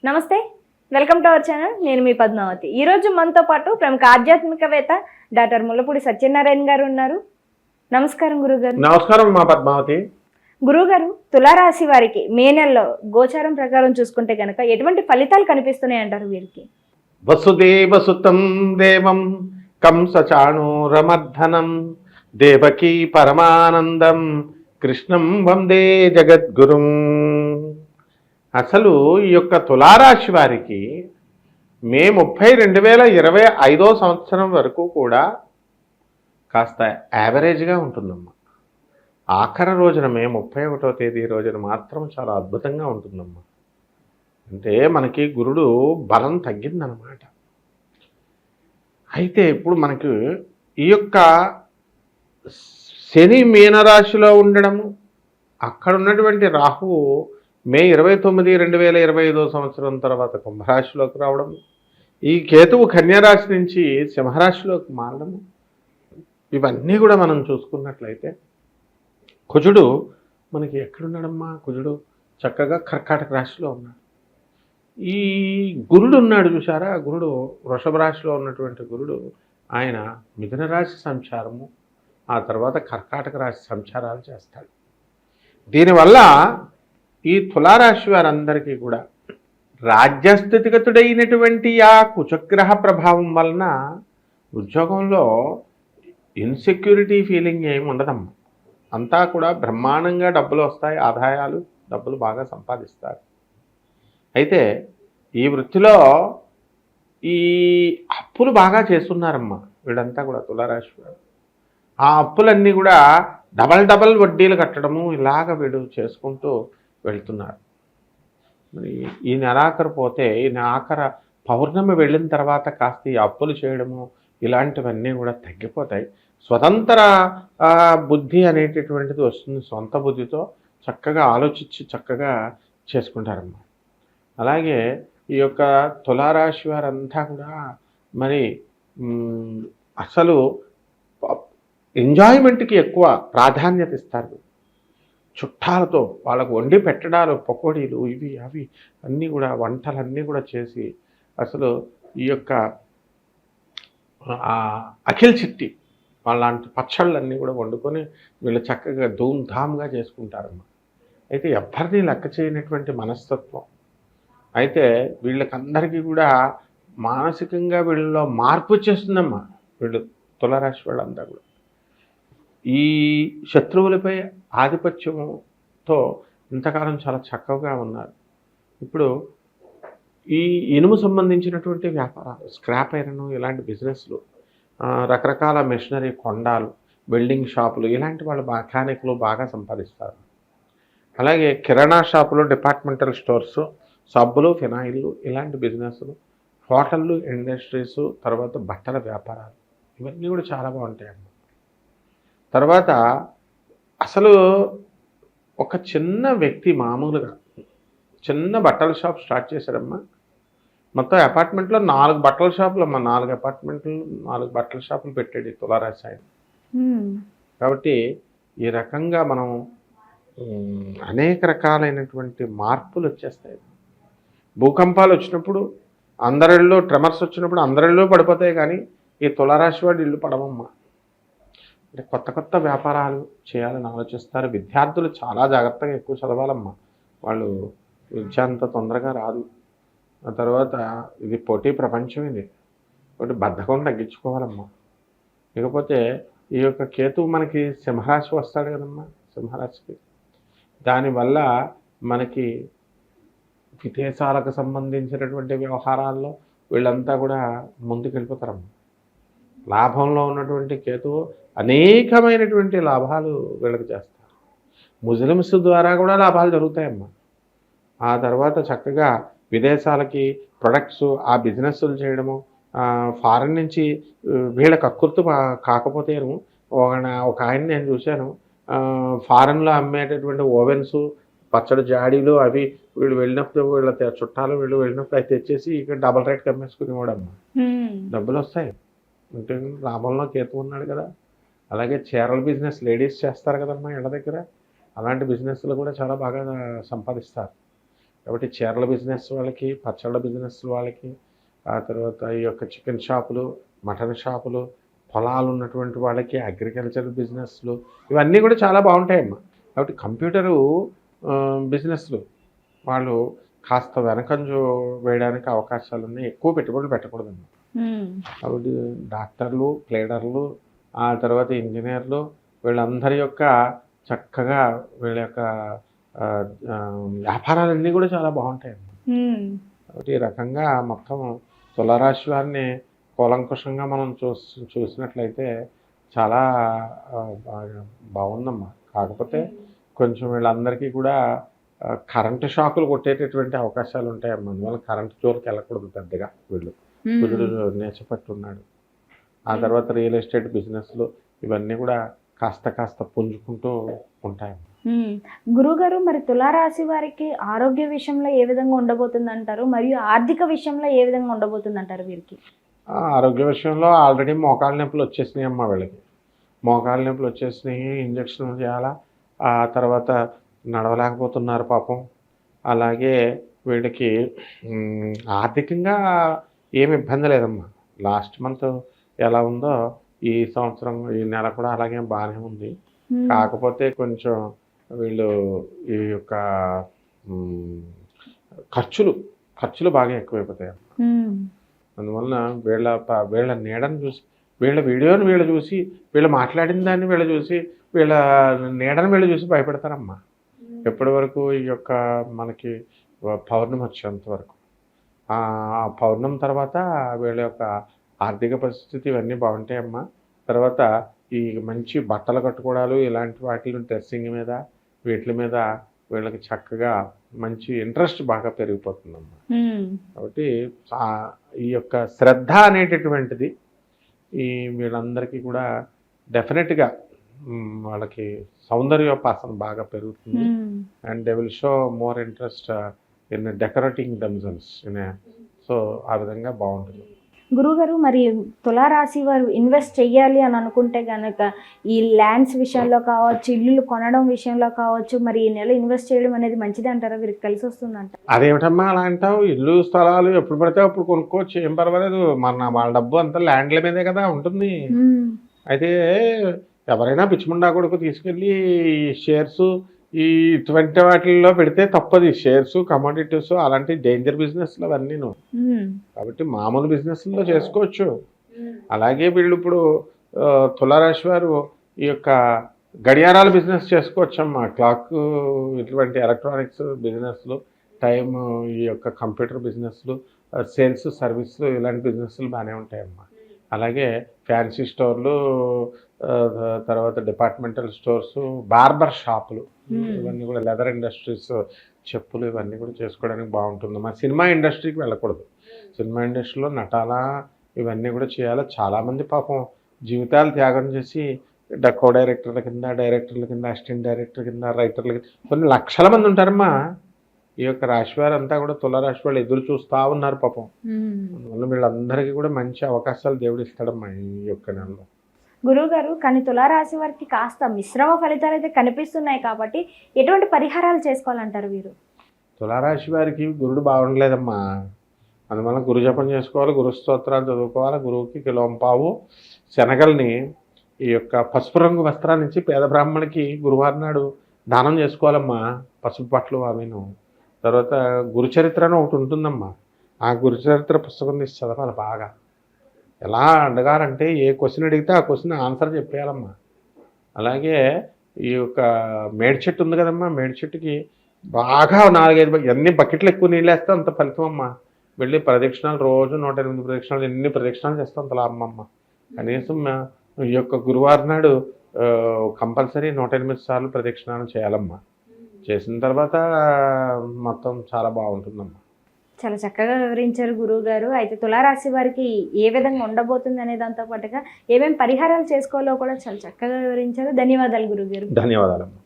నమస్తే, welcome to our channel. నేను మీ పద్మావతి. ఈరోజు మనతో పాటు ప్రముఖ ఆధ్యాత్మికవేత్త డాక్టర్ ముల్లపూడి సత్యనారాయణ గారు ఉన్నారు. నమస్కారం గురుగారు. నమస్కారం మా పద్మావతి. గురుగారు, తులారాశి వారికి మే నెలలో గోచారం ప్రకారం చూసుకుంటే గనక ఎటువంటి ఫలితాలు కనిపిస్తున్నాయి అంటారు వీరికి? వసుదేవసుతం దేవం కంసచాణూరమర్ధనం దేవకీ పరమానందం కృష్ణం వందే జగద్గురుం. అసలు ఈ యొక్క తులారాశి వారికి మే 30, 2025 సంవత్సరం వరకు కూడా కాస్త యావరేజ్గా ఉంటుందమ్మా. ఆఖరి రోజున మే 31వ తేదీ రోజున మాత్రం చాలా అద్భుతంగా ఉంటుందమ్మా. అంటే మనకి గురుడు బలం తగ్గిందనమాట. అయితే ఇప్పుడు మనకి ఈ యొక్క శని మీనరాశిలో ఉండడము, అక్కడ ఉన్నటువంటి రాహువు మే 29, 2025 సంవత్సరం తర్వాత కుంభరాశిలోకి రావడము, ఈ కేతువు కన్యారాశి నుంచి సింహరాశిలోకి మారడము, ఇవన్నీ కూడా మనం చూసుకున్నట్లయితే కుజుడు మనకి ఎక్కడున్నాడమ్మా? కుజుడు చక్కగా కర్కాటక రాశిలో ఉన్నాడు. ఈ గురుడు ఉన్నాడు చూసారా, గురుడు వృషభ రాశిలో ఉన్నటువంటి గురుడు ఆయన మిథున రాశి సంచారము, ఆ తర్వాత కర్కాటక రాశి సంచారాలు చేస్తాడు. దీనివల్ల ఈ తులారాశి వారందరికీ కూడా రాజ్యస్థితిగతుడైనటువంటి ఆ కుచగ్రహ ప్రభావం వలన ఉద్యోగంలో ఇన్సెక్యూరిటీ ఫీలింగ్ ఏమి ఉండదమ్మా. అంతా కూడా బ్రహ్మాండంగా డబ్బులు వస్తాయి, ఆదాయాలు, డబ్బులు బాగా సంపాదిస్తారు. అయితే ఈ వృత్తిలో ఈ అప్పులు బాగా చేస్తున్నారమ్మా వీళ్ళంతా కూడా తులారాశి వారు. ఆ అప్పులన్నీ కూడా డబల్ వడ్డీలు కట్టడము ఇలాగ వీడు చేసుకుంటూ వెళ్తున్నారు. మరి ఈ నెలాఖరు పోతే ఈ ఆఖర పౌర్ణమి వెళ్ళిన తర్వాత కాస్త ఈ అప్పులు చేయడము ఇలాంటివన్నీ కూడా తగ్గిపోతాయి. స్వతంత్ర బుద్ధి అనేటటువంటిది వస్తుంది. సొంత బుద్ధితో చక్కగా ఆలోచించి చక్కగా చేసుకుంటారమ్మా. అలాగే ఈ యొక్క తులారాశి వారంతా కూడా మరి అసలు ఎంజాయ్మెంట్కి ఎక్కువ ప్రాధాన్యత ఇస్తారు. చుట్టాలతో వాళ్ళకు వండి పెట్టడాలు, పకోడీలు, ఇవి అవి అన్నీ కూడా వంటలన్నీ కూడా చేసి అసలు ఈ యొక్క అఖిల్ చిట్టి వాళ్ళంటి పచ్చళ్ళన్నీ కూడా వండుకొని వీళ్ళు చక్కగా ధూమ్ధామ్గా చేసుకుంటారమ్మా. అయితే ఎవ్వరిని లెక్క చేయనటువంటి మనస్తత్వం. అయితే వీళ్ళకందరికీ కూడా మానసికంగా వీళ్ళలో మార్పు వచ్చేస్తుందమ్మా. వీళ్ళు తులారాశి వాళ్ళంతా కూడా ఈ శత్రువులపై ఆధిపత్యంతో ఇంతకాలం చాలా చక్కగా ఉన్నారు. ఇప్పుడు ఈ ఇనుము సంబంధించినటువంటి వ్యాపారాలు, స్క్రాప్ ఐరన్ ఇలాంటి బిజినెస్లు, రకరకాల మెషినరీ కొండాలు, వెల్డింగ్ షాపులు, ఇలాంటి వాళ్ళు మెకానిక్లు బాగా సంపాదిస్తారు. అలాగే కిరాణా షాపులు, డిపార్ట్మెంటల్ స్టోర్సు, సబ్బులు, ఫినాయిల్లు, ఇలాంటి బిజినెస్లు, హోటళ్ళు, ఇండస్ట్రీసు, తర్వాత బట్టల వ్యాపారాలు, ఇవన్నీ కూడా చాలా బాగుంటాయమ్మా. తర్వాత అసలు ఒక చిన్న వ్యక్తి మామూలుగా చిన్న బట్టల షాప్ స్టార్ట్ చేశారమ్మా. మొత్తం అపార్ట్మెంట్లో 4 బట్టల షాపులు అమ్మా. 4 అపార్ట్మెంట్లు, 4 బట్టల షాపులు పెట్టాడు ఈ తులారాశి ఆయన. కాబట్టి ఈ రకంగా మనం అనేక రకాలైనటువంటి మార్పులు వచ్చేస్తాయి. భూకంపాలు వచ్చినప్పుడు అందరిలో, ట్రెమర్స్ వచ్చినప్పుడు అందరిలో పడిపోతాయి, కానీ ఈ తులారాశి వాడు ఇల్లు పడవమ్మా. అంటే కొత్త వ్యాపారాలు చేయాలని ఆలోచిస్తారు. విద్యార్థులు చాలా జాగ్రత్తగా ఎక్కువ చదవాలమ్మా. వాళ్ళు విద్య అంత తొందరగా రాదు. ఆ తర్వాత ఇది పోటీ ప్రపంచం, ఇది ఒకటి బద్ధకం తగ్గించుకోవాలమ్మా. ఇకపోతే ఈ యొక్క కేతువు మనకి సింహరాశి వస్తాడు కదమ్మా, సింహరాశికి. దానివల్ల మనకి విదేశాలకు సంబంధించినటువంటి వ్యవహారాల్లో వీళ్ళంతా కూడా ముందుకు వెళ్ళిపోతారమ్మా. లాభంలో ఉన్నటువంటి కేతువు అనేకమైనటువంటి లాభాలు వీళ్ళకి చేస్తారు. ముస్లిమ్స్ ద్వారా కూడా లాభాలు జరుగుతాయమ్మా. ఆ తర్వాత చక్కగా విదేశాలకి ప్రొడక్ట్స్, ఆ బిజినెస్లు చేయడము, ఫారెన్ నుంచి వీళ్ళ కక్కుర్తు కాకపోతేను ఒక ఆయన నేను చూశాను, ఫారెన్లో అమ్మేటటువంటి ఓవెన్స్, పచ్చడి జాడీలు అవి వీళ్ళు వెళ్ళినప్పుడు వీళ్ళ చుట్టాలు వీళ్ళు వెళ్ళినప్పుడు అవి తెచ్చేసి ఇక్కడ డబల్ రేట్కి అమ్మేసుకునేవాడమ్మా. డబ్బులు వస్తాయి అంటే లాభంలో కేతు ఉన్నాడు కదా. అలాగే చీరల బిజినెస్ లేడీస్ చేస్తారు కదమ్మా ఇళ్ళ దగ్గర, అలాంటి బిజినెస్లు కూడా చాలా బాగా సంపాదిస్తారు. కాబట్టి చీరల బిజినెస్ వాళ్ళకి, పచ్చళ్ళ బిజినెస్ వాళ్ళకి, ఆ తర్వాత ఈ యొక్క చికెన్ షాపులు, మటన్ షాపులు, పొలాలు ఉన్నటువంటి వాళ్ళకి, అగ్రికల్చర్ బిజినెస్లు, ఇవన్నీ కూడా చాలా బాగుంటాయమ్మా. కాబట్టి కంప్యూటరు బిజినెస్లు వాళ్ళు కాస్త వెనకంజు వేయడానికి అవకాశాలు ఉన్నాయి. ఎక్కువ పెట్టుబడులు పెట్టకూడదమ్మా. కాబట్టి డాక్టర్లు, ప్లేడర్లు, ఆ తర్వాత ఇంజనీర్లు, వీళ్ళందరి యొక్క చక్కగా వీళ్ళ యొక్క వ్యాపారాలన్నీ కూడా చాలా బాగుంటాయమ్మా. కాబట్టి ఈ రకంగా మొత్తం తులారాశి వారిని కూలంకుషంగా మనం చూసినట్లయితే చాలా బాగుందమ్మా. కాకపోతే కొంచెం వీళ్ళందరికీ కూడా కరెంటు షాకులు కొట్టేటటువంటి అవకాశాలు ఉంటాయమ్మా. అందువల్ల కరెంటు జోలికి వెళ్ళకూడదు పెద్దగా. వీళ్ళు కుజుడు నేర్చపట్టున్నాడు. ఆ తర్వాత రియల్ ఎస్టేట్ బిజినెస్లు ఇవన్నీ కూడా కాస్త పుంజుకుంటూ ఉంటాయి. గురుగారు, మరి తులారాశి వారికి ఆరోగ్య విషయంలో ఏ విధంగా ఉండబోతుంది అంటారు, మరియు ఆర్థిక విషయంలో ఏ విధంగా ఉండబోతుంది అంటారు వీరికి? ఆరోగ్య విషయంలో ఆల్రెడీ మోకాళ్ళ నొప్పులు వచ్చేసినాయి అమ్మా. వీళ్ళకి మోకాళ్ళ నొప్పులు వచ్చేసినాయి, ఇంజక్షన్లు చేయాలా, ఆ తర్వాత నడవలేకపోతున్నారు పాపం. అలాగే వీళ్ళకి ఆర్థికంగా ఏమి ఇబ్బంది లేదమ్మా. లాస్ట్ మంత్ ఎలా ఉందో ఈ సంవత్సరం ఈ నెల కూడా అలాగే బాగానే ఉంది. కాకపోతే కొంచెం వీళ్ళు ఈ యొక్క ఖర్చులు బాగా ఎక్కువైపోతాయి. అందువలన వీళ్ళ నీడను చూసి, వీళ్ళ వీడియోని వీళ్ళు చూసి, వీళ్ళు మాట్లాడిన దాన్ని వీళ్ళు చూసి, వీళ్ళ నీడను వీళ్ళు చూసి భయపడతారమ్మా. ఎప్పటి వరకు ఈ యొక్క మనకి పౌర్ణమి వచ్చేంత వరకు. ఆ పౌర్ణమి తర్వాత వీళ్ళ యొక్క ఆర్థిక పరిస్థితి ఇవన్నీ బాగుంటాయమ్మా. తర్వాత ఈ మంచి బట్టలు కట్టుకోవడాలు, ఇలాంటి వాటి డ్రెస్సింగ్ మీద, వీటి మీద వీళ్ళకి చక్కగా మంచి ఇంట్రెస్ట్ బాగా పెరిగిపోతుందమ్మా. కాబట్టి ఈ యొక్క శ్రద్ధ అనేటటువంటిది ఈ వీళ్ళందరికీ కూడా డెఫినెట్గా వాళ్ళకి సౌందర్యోపాసన బాగా పెరుగుతుంది. And they will show more interest in decorating themselves. So ఆ విధంగా బాగుంటుంది. గురుగారు, మరి తులారాశి వారు ఇన్వెస్ట్ చెయ్యాలి అని అనుకుంటే కనుక ఈ ల్యాండ్స్ విషయంలో కావచ్చు, ఇల్లులు కొనడం విషయంలో కావచ్చు, మరి ఈ నెల ఇన్వెస్ట్ చేయడం అనేది మంచిది అంటారా? వీరికి కలిసి వస్తుందంట? అదేమిటమ్మా అలా అంటావు? ఇల్లు స్థలాలు ఎప్పుడు పడితే అప్పుడు కొనుక్కోవచ్చు, ఏం పర్వాలేదు. వాళ్ళ డబ్బు అంతా ల్యాండ్ల మీదే కదా ఉంటుంది. అయితే ఎవరైనా పిచ్చిముండా కొడుకు తీసుకెళ్ళి షేర్స్ ఇటువంటి వాటిల్లో పెడితే తప్పది. షేర్స్, కమోడిటీస్ అలాంటి డేంజర్ బిజినెస్లు అవన్నీ. కాబట్టి మామూలు బిజినెస్లో చేసుకోవచ్చు. అలాగే వీళ్ళు ఇప్పుడు తులారాశి వారు ఈ యొక్క గడియారాల బిజినెస్ చేసుకోవచ్చమ్మా. క్లాక్, ఇటువంటి ఎలక్ట్రానిక్స్ బిజినెస్లు, టైమ్, ఈ యొక్క కంప్యూటర్ బిజినెస్లు, సేల్స్ సర్వీస్లు, ఇలాంటి బిజినెస్లు బాగానే ఉంటాయమ్మా. అలాగే ఫ్యాన్సీ స్టోర్లు, తర్వాత డిపార్ట్మెంటల్ స్టోర్స్, బార్బర్ షాపులు, ఇవన్నీ కూడా లెదర్ ఇండస్ట్రీస్, చెప్పులు, ఇవన్నీ కూడా చేసుకోవడానికి బాగుంటుంది. మన సినిమా ఇండస్ట్రీకి వెళ్ళకూడదు. సినిమా ఇండస్ట్రీలో నటాలా ఇవన్నీ కూడా చేయాలి. చాలామంది పాపం జీవితాలు త్యాగం చేసి కో డైరెక్టర్ల కింద, అసిస్టెంట్ డైరెక్టర్ కింద, రైటర్ల కింద కొన్ని లక్షల మంది ఉంటారమ్మా. ఈ యొక్క రాశివారు అంతా కూడా తులారాశి వాళ్ళు ఎదురు చూస్తూ ఉన్నారు పాపం. అందువల్ల వీళ్ళందరికీ కూడా మంచి అవకాశాలు దేవుడు ఇస్తాడమ్మా ఈ యొక్క నెలలో. గురువుగారు, కానీ తులారాశి వారికి కాస్త మిశ్రమ ఫలితాలు అయితే కనిపిస్తున్నాయి కాబట్టి ఎటువంటి పరిహారాలు చేసుకోవాలంటారు వీరు? తులారాశి వారికి గురుడు బాగుండలేదమ్మా. అందువల్ల గురు జపం చేసుకోవాలి, గురు స్తోత్రాలు చదువుకోవాలి. గురువుకి కిలోంపావు శనగల్ని ఈ యొక్క పసుపు రంగు వస్త్రాన్ని ఇచ్చి పేద బ్రాహ్మణికి గురువారం నాడు దానం చేసుకోవాలమ్మా. పసుపు బట్టలు అవిను. తర్వాత గురుచరిత్ర అని ఒకటి ఉంటుందమ్మా. ఆ గురుచరిత్ర పుస్తకం తీసి చదవాలి బాగా. ఎలా అడగాలంటే ఏ క్వశ్చన్ అడిగితే ఆ క్వశ్చన్ ఆన్సర్ చెప్పేయాలమ్మా. అలాగే ఈ యొక్క మేడి చెట్టు ఉంది కదమ్మా, మేడి చెట్టుకి బాగా 4-5 ఎన్ని బకెట్లు ఎక్కువ నీళ్ళు వేస్తే అంత ఫలితం అమ్మా. వెళ్ళి ప్రదక్షిణాలు రోజు 108 ప్రదక్షిణాలు, ఎన్ని ప్రదక్షిణాలు చేస్తే అంత లాభం అమ్మ. కనీసం ఈ యొక్క గురువారం నాడు కంపల్సరీ 108 సార్లు ప్రదక్షిణాలు చేయాలమ్మా. చేసిన తర్వాత మొత్తం చాలా బాగుంటుందమ్మా. చాలా చక్కగా వివరించారు గురువు గారు. అయితే తులారాశి వారికి ఏ విధంగా ఉండబోతుంది అనే దాంతో పాటుగా ఏమేమి పరిహారాలు చేసుకోవాలో కూడా చాలా చక్కగా వివరించారు. ధన్యవాదాలు గురువు గారు. ధన్యవాదాలమ్మా.